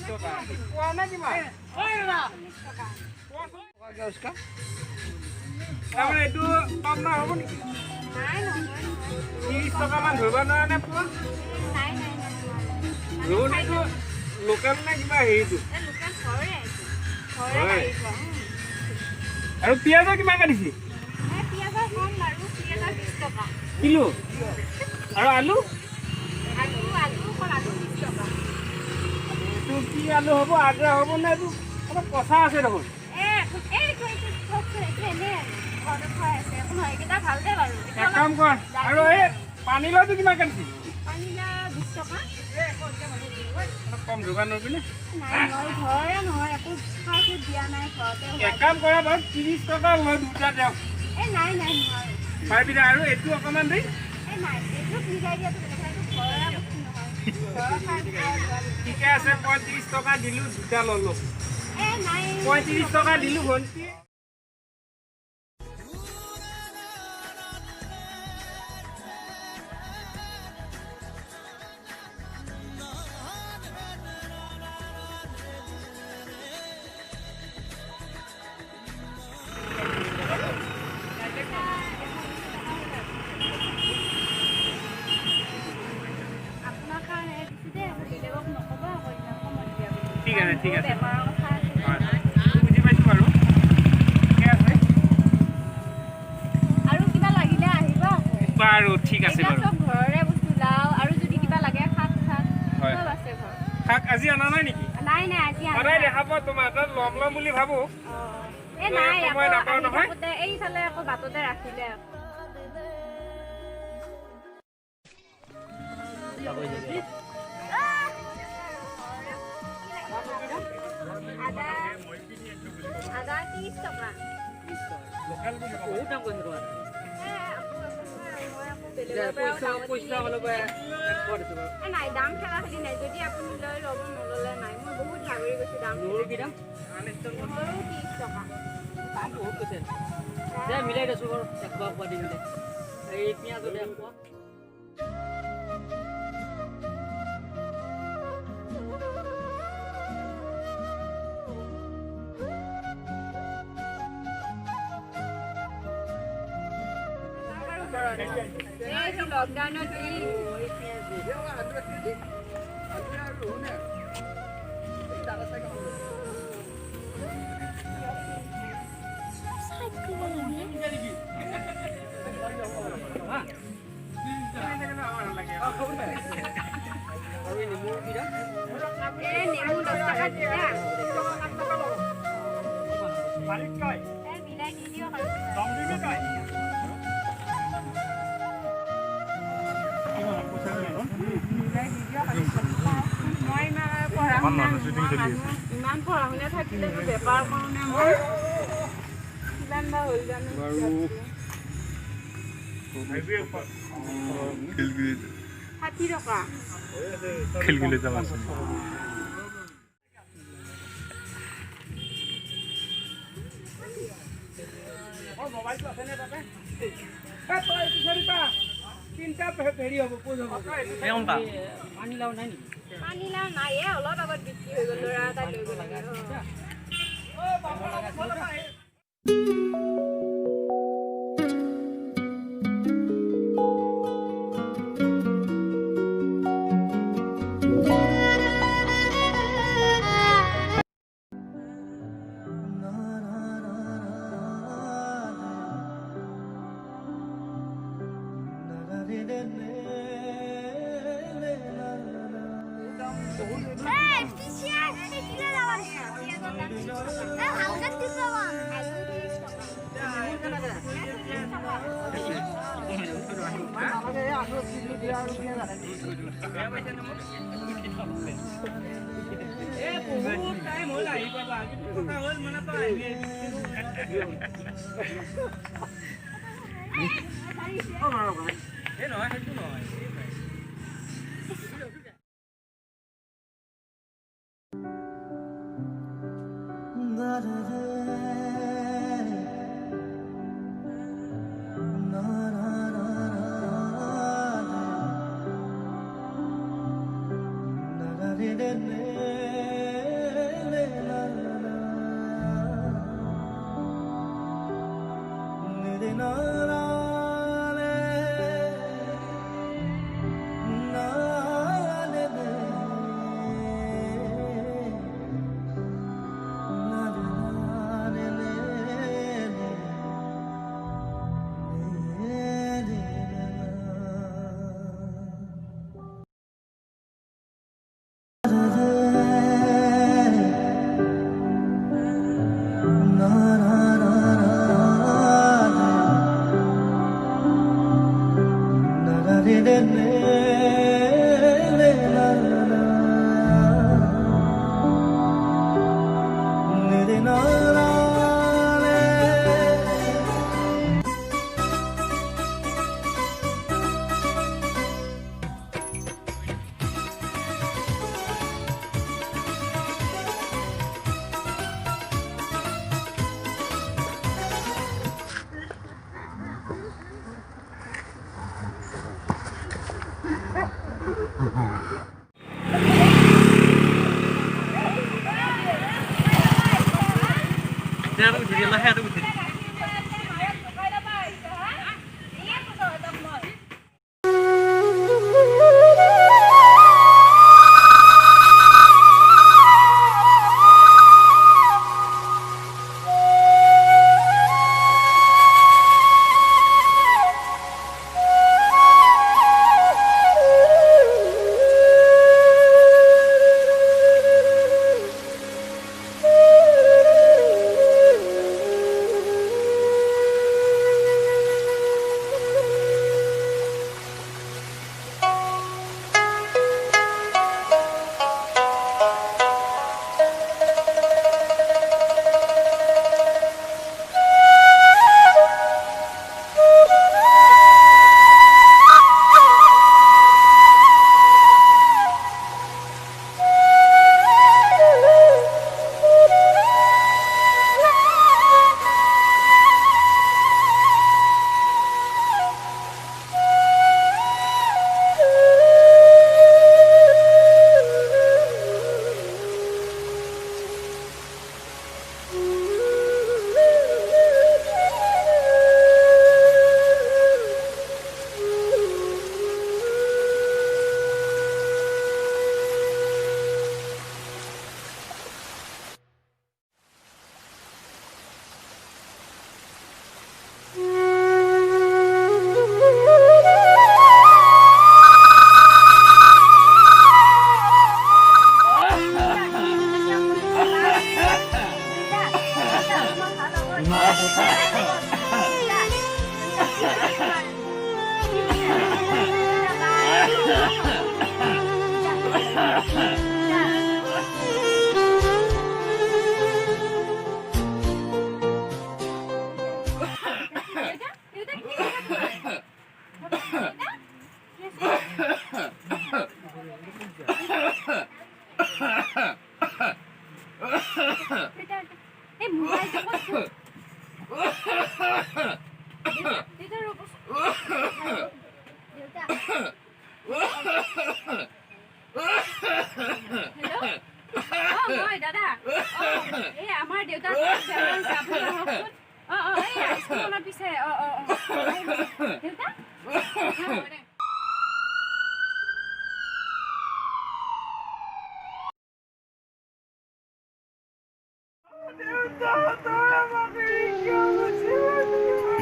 टका পোৱা না কিমান ওই না 40 টকা পোৱা গয়া उसका তাৰমানে এইটো কম না হ'ব নেকি নাই নহয় 30 টকা মান ধৰিব নোৱাৰে নে পোৱা নাই ৰৌ এইটো লোকেল নে কিবা হেৰিটো লোকেল ঘৰে আহিব আৰু পিয়াজৰ কিমান কাটিছি পিয়াজৰ কম বাৰু পিয়াজৰ 20 টকা কিলো আৰু আলু কল আলু 20 টকা এইটো কি আলু হ'ব আগ্ৰা হ'ব নে এইটো অলপ পচা আছে দেখোন এক কাম কৰ আৰু এই পানীলাওটো কিমান কাটিছি কম যোগান নবি নে এক কাম কৰা বাৰু 30 টকা মই দুটা দিয়ক পাৰিবি আৰু এইটো অকণমান দেই ঠিকে আছে 35 টকা দিলোঁ দুটা ল'লোঁ 35 টকা দিলোঁ ভণ্টি ঠিক আছে বুজি পাইছোঁ বাৰু ঠিকে আছে আৰু কিবা লাগিলে আহিবা বাৰু ঠিক আছে বাৰু সব ঘৰৰে বস্তু লাও আৰু যদি কিবা লাগে শাক সব আছে ঘৰ শাক আজি অনা নাই নেকি নাই আজি আনা সদায় দেখাব তোমাৰ তাত ল'ম বুলি ভাবোঁ নাই সময় নাপাওঁ নহয় এইফালে আকৌ বাটতে ৰাখিলে আদা 30 টকা লোকেল বুলি বহুত দাম কৈছে তোমাৰ নাই দাম খেলা খেলি নাই যদি আপুনি লৈ ল'ব নল'লে নাই মই বহুত ভাগৰি গৈছোঁ দাম 30 টকা দাম বহুত কৈছে দে মিলাই দিছোঁ বাৰু একবাৰ খোৱা দি মিলাই এই পিঁয়াজো দে খোৱা লকডাউনত নেমু 10 টকা দিয়া মিলাই দি দিয়ক ইমান পঢ়া শুনা থাকিলে বেপাৰ কাৰণে মই কিমান বা হৈ জানো ষাঠি টকা খিলখিলি যাম আছে মোবাইলটো আছে নে তাতে তিনটা হেৰি হ'ব পোজ হ'ব পানীলাও নাই নেকি পানীলাও নাই অলপ আগত বিক্ৰী হৈ গ'ল ল'ৰা এটা লৈ গ'ল Dia tu jadi lah tu jadi.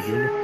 Deus,